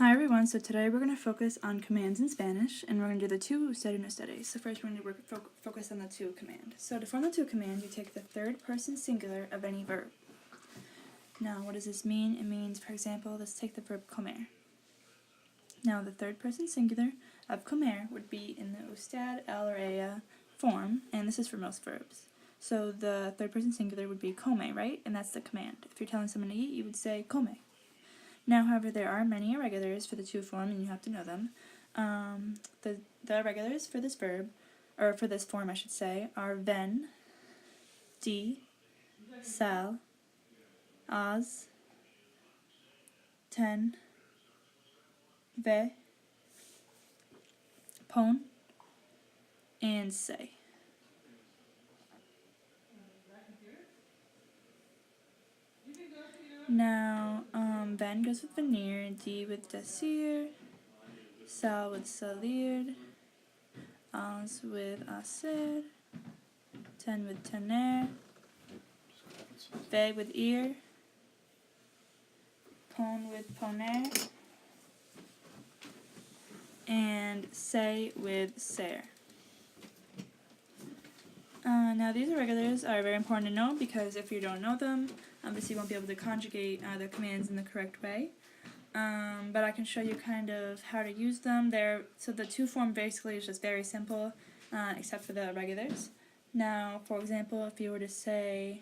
Hi everyone, so today we're going to focus on commands in Spanish, and we're going to do the two usted and ustedes. So first we're going to focus on the to command. So to form the to command, you take the third person singular of any verb. Now what does this mean? It means, for example, let's take the verb comer. Now the third person singular of comer would be in the usted, el, or ella form, and this is for most verbs. So the third person singular would be come, right? And that's the command. If you're telling someone to eat, you would say come. Now, however, there are many irregulars for the to form, and you have to know them. The irregulars for this verb, or for this form, I should say, are ven, di, sal, as, ten, ve, pon, and se. Now, ven goes with venir, di with decir, sal with salir, as with hacer, ten with tener, ve with ir, pon with poner, and se with ser. Now these irregulars are very important to know because if you don't know them, obviously you won't be able to conjugate the commands in the correct way. But I can show you kind of how to use them. So the to form basically is just very simple, except for the irregulars. Now, for example, if you were to say,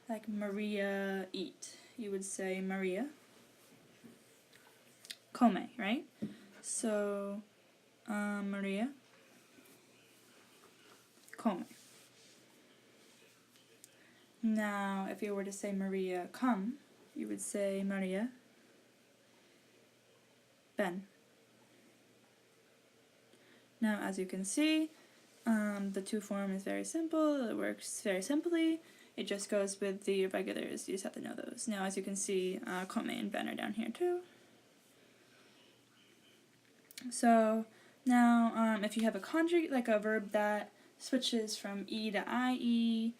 like, Maria eat, you would say Maria come, right? So, Maria come. Now, if you were to say Maria come, you would say Maria ven. Now, as you can see, the to form is very simple. It works very simply. It just goes with the irregulars. You just have to know those. Now, as you can see, come and ven are down here too. So now, if you have a conjugate, like a verb that switches from e to ie,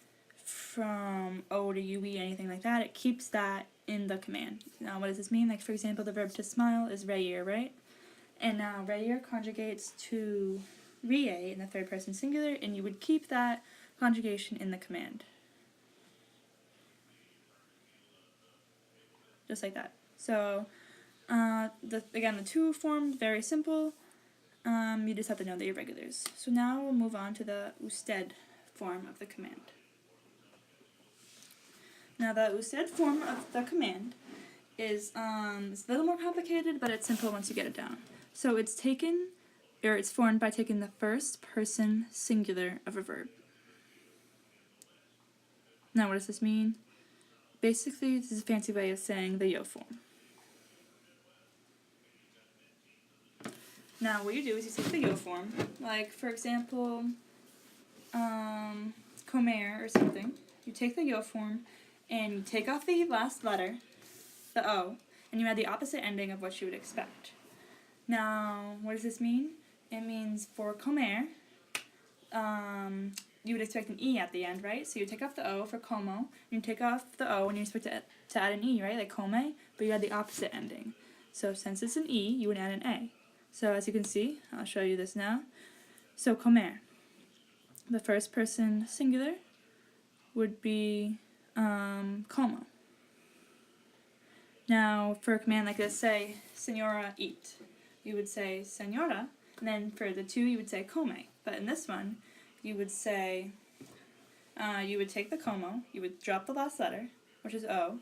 from o to ue, anything like that, it keeps that in the command. Now, what does this mean? Like, for example, the verb to smile is reír, right? And now reír conjugates to rie in the third person singular, and you would keep that conjugation in the command. Just like that. So, again, the to form, very simple. You just have to know the irregulars. So now we'll move on to the usted form of the command. Now the usted form of the command is it's a little more complicated, but it's simple once you get it down. So it's formed by taking the first person singular of a verb. Now what does this mean? Basically, this is a fancy way of saying the yo form. Now what you do is you take the yo form, like for example, comer or something. You take the yo form and you take off the last letter, the o, and you add the opposite ending of what you would expect. Now, what does this mean? It means for comer, you would expect an e at the end, right? So you take off the o for como, and you take off the o and you expect to add an e, right? Like come, but you add the opposite ending. So since it's an e, you would add an a. So as you can see, I'll show you this now. So comer, the first person singular would be como. Now for a command like this, say señora eat, you would say señora, and then for the to you would say come. But in this one, you would say, you would take the como, you would drop the last letter, which is o,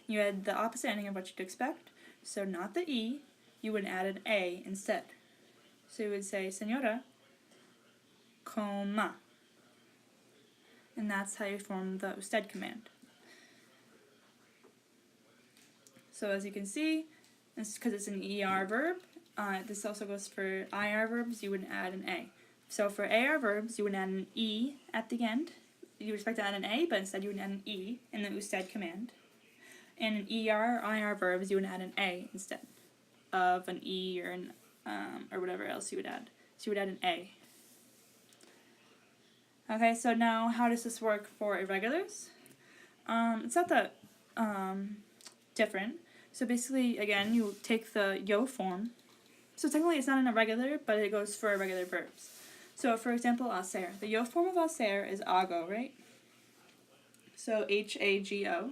you add the opposite ending of what you'd expect, so not the e, you would add an a instead. So you would say señora coma. And that's how you form the usted command. So as you can see, because it's an ER verb, this also goes for IR verbs, you would add an a. So for AR verbs, you would add an e at the end. You would expect to add an a, but instead you would add an e in the usted command. And in ER or IR verbs, you would add an a instead of an e or an or whatever else you would add. So you would add an a. Okay, so now how does this work for irregulars? It's not that different. So basically, again, you take the yo form. So technically it's not an irregular, but it goes for irregular verbs. So for example, hacer. The yo form of hacer is hago, right? So H-A-G-O.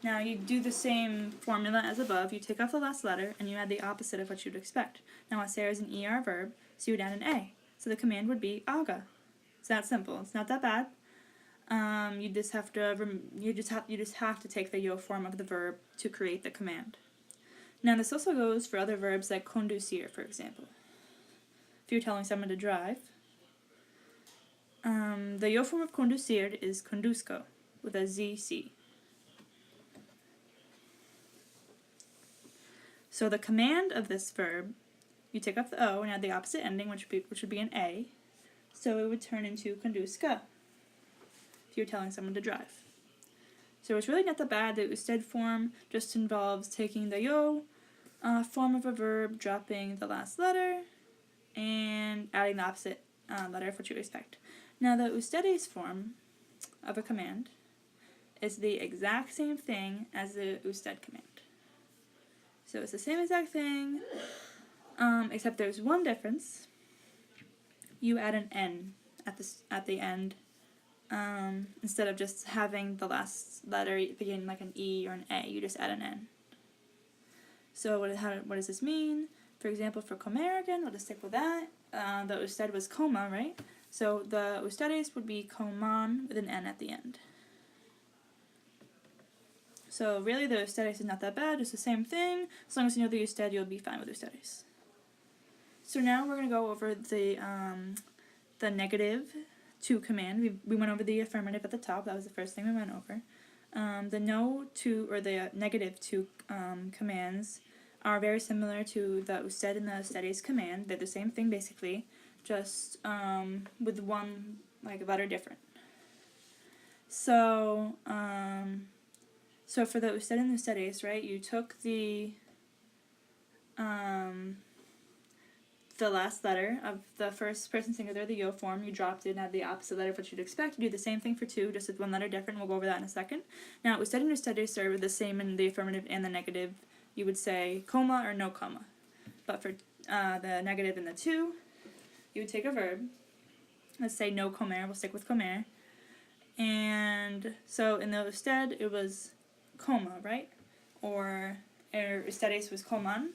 Now you do the same formula as above. You take off the last letter and you add the opposite of what you'd expect. Now hacer is an ER verb, so you would add an A. So the command would be haga. It's that simple. It's not that bad. You just have to take the yo form of the verb to create the command. Now this also goes for other verbs like conducir, for example. If you're telling someone to drive, the yo form of conducir is conduzco with a ZC. So the command of this verb, you take off the O and add the opposite ending, which would be an A. So it would turn into conduzca if you're telling someone to drive. So it's really not that bad. The usted form just involves taking the yo form of a verb, dropping the last letter, and adding the opposite letter of what you expect. Now the ustedes form of a command is the exact same thing as the usted command. So it's the same exact thing, except there's one difference. You add an N at the end, instead of just having the last letter begin like an E or an A. You just add an N. So what does this mean? For example, for comer again, we'll just stick with that. The usted was coma, right? So the ustedes would be coman with an N at the end. So really the ustedes is not that bad, it's the same thing. As long as you know the usted, you'll be fine with ustedes. So now we're going to go over the negative to command. We went over the affirmative at the top, that was the first thing we went over. The no to, or the negative to commands are very similar to the usted and the ustedes command. They're the same thing basically, just with one letter different. So, so for the usted and the ustedes, right, you took the last letter of the first person singular, the yo form, you dropped it and had the opposite letter of what you'd expect. You do the same thing for two, just with one letter different. We'll go over that in a second. Now, usted and ustedes are the same in the affirmative and the negative. You would say coma or no coma. But for the negative and the two, you would take a verb. Let's say no comer, we'll stick with comer. And so in the usted, it was coma, right? Or ustedes was coman.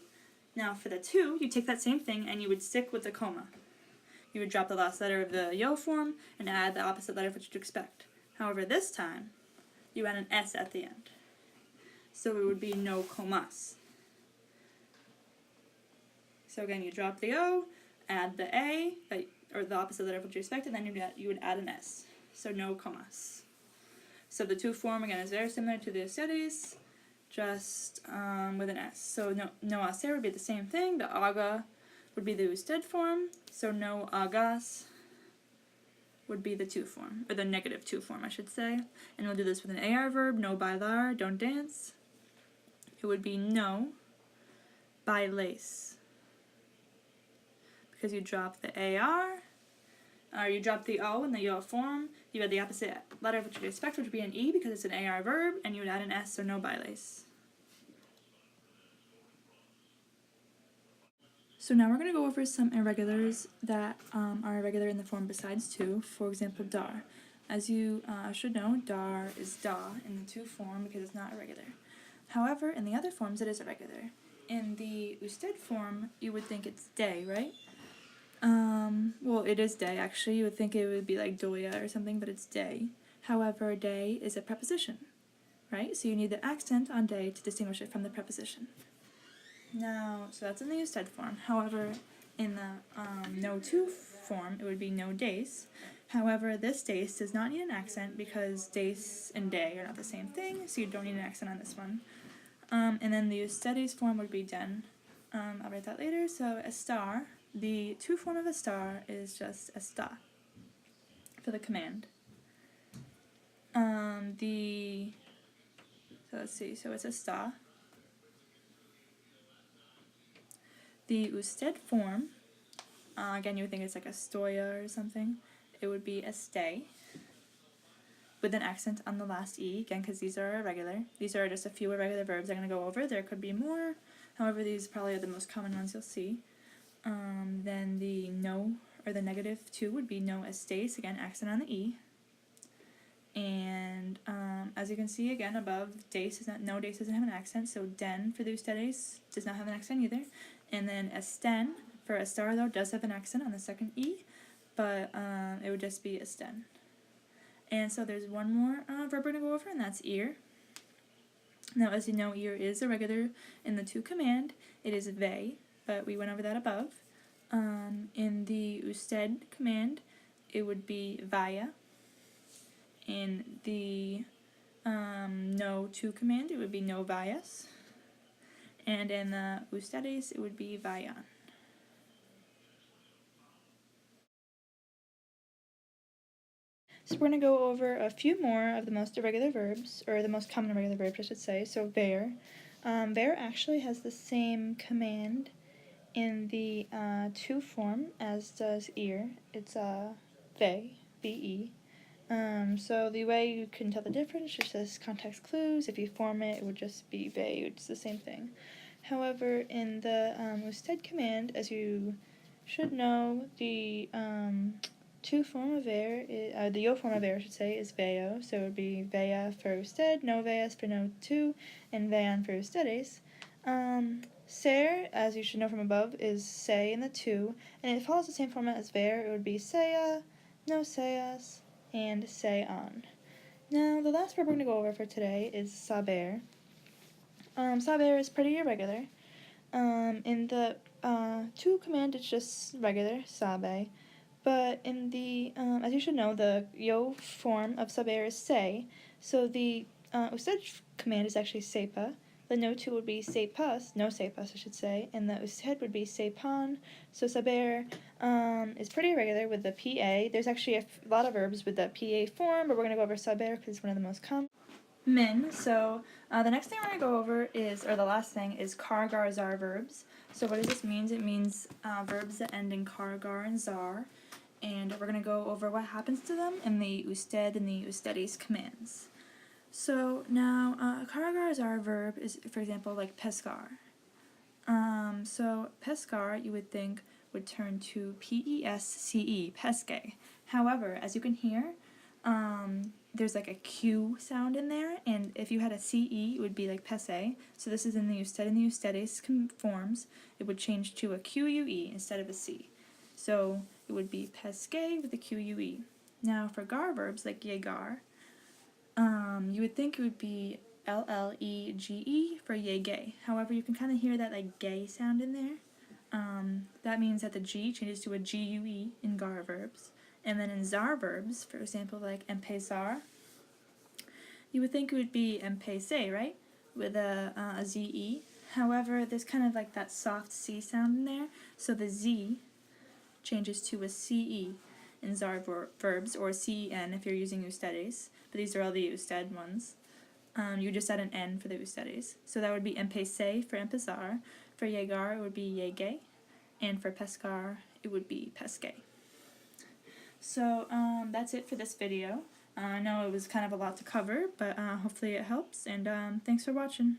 Now for the two, you take that same thing and you would stick with the coma. You would drop the last letter of the yo form and add the opposite letter of what you'd expect. However, this time, you add an S at the end. So it would be no comas. So again, you drop the O, add the A, or the opposite letter of what you expect, and then you would add an S. So no comas. So the two form, again, is very similar to the ustedes, just with an S. So no hacer would be the same thing. The haga would be the usted form. So no hagas would be the two form, or the negative two form, I should say. And we'll do this with an AR verb, no bailar, don't dance. It would be no bailes. Because you drop the AR, or you drop the O in the yo form, you add the opposite letter of what you'd expect, which would be an E because it's an AR verb, and you would add an S, so no bailes. So now we're going to go over some irregulars that are irregular in the form besides two. For example, dar. As you should know, dar is da in the two form because it's not irregular. However, in the other forms, it is irregular. In the usted form, you would think it's day, right? Well, it is day, actually. You would think it would be like doya or something, but it's day. However, day is a preposition, right? So you need the accent on day to distinguish it from the preposition. Now, so that's in the usted form. However, in the no-to form, it would be no days. However, this days does not need an accent because days and day are not the same thing, so you don't need an accent on this one. And then the ustedes form would be den. I'll write that later. So estar, the to form of estar is just esta for the command. So let's see, so it's esta. The usted form, again you would think it's like estoya or something, it would be estay. with an accent on the last E, again, because these are irregular. These are just a few irregular verbs I'm going to go over. There could be more, however, these probably are the most common ones you'll see. Then the no, or the -2 would be no estés, again, accent on the E. And as you can see, again, above, no dace doesn't have an accent, so den for the ustedes does not have an accent either. And then estén, for estar, though, does have an accent on the second E, but it would just be estén. And so there's one more verb we're going to go over, and that's ir. Now, as you know, ir is irregular in the to command. It is ve, but we went over that above. In the usted command, it would be vaya. In the no to command, it would be no vayas. And in the ustedes, it would be vayan. So we're going to go over a few more of the most irregular verbs, or the most common irregular verbs, I should say. So ver. Ver actually has the same command in the to form as does ir. It's ve, ve. So the way you can tell the difference just as context clues. If you form it, it would just be ve, which is the same thing. However, in the usted command, as you should know, the to form of ver, the yo form of ver, I should say, is veo. So it would be vea for usted, no veas for no to, and vean for ustedes. Ser, as you should know from above, is say in the to, and it follows the same format as ver. It would be sea, no seas, and say on. Now, the last verb we're going to go over for today is saber. Saber is pretty irregular. In the to command, it's just regular, sabe. But in the, as you should know, the yo form of saber is say. So the usted command is actually sepa. The no to would be sepas, no sepas, I should say, and the usted would be sepan. So saber is pretty irregular with the pa. There's actually a lot of verbs with the pa form, but we're going to go over saber because it's one of the most common. Min. So the next thing we're going to go over is, or the last thing, is car, gar, zar verbs. So what does this mean? It means verbs that end in car, gar, and zar. And we're going to go over what happens to them in the usted and the ustedes commands. So now, car, gar, zar verb is, for example, like pescar. So pescar, you would think, would turn to P-E-S-C-E, pesque. However, as you can hear, there's like a Q sound in there, and if you had a CE, it would be like pese. So this is in the usted and the ustedes forms. It would change to a QUE instead of a C. So it would be pesque with a QUE. Now for gar verbs like yegar, you would think it would be LLEGE for yege. However, you can kind of hear that like gay sound in there. That means that the G changes to a GUE in gar verbs. And then in zar verbs, for example, like empezar, you would think it would be empecé, right? With a ZE. However, there's kind of like that soft C sound in there, so the Z changes to a CE in zar verbs, or CEN if you're using ustedes, but these are all the usted ones. You just add an N for the ustedes. So that would be empecé for empezar. For llegar, it would be llegue. And for pescar, it would be pesque. So that's it for this video. I know it was kind of a lot to cover, but hopefully it helps, and thanks for watching.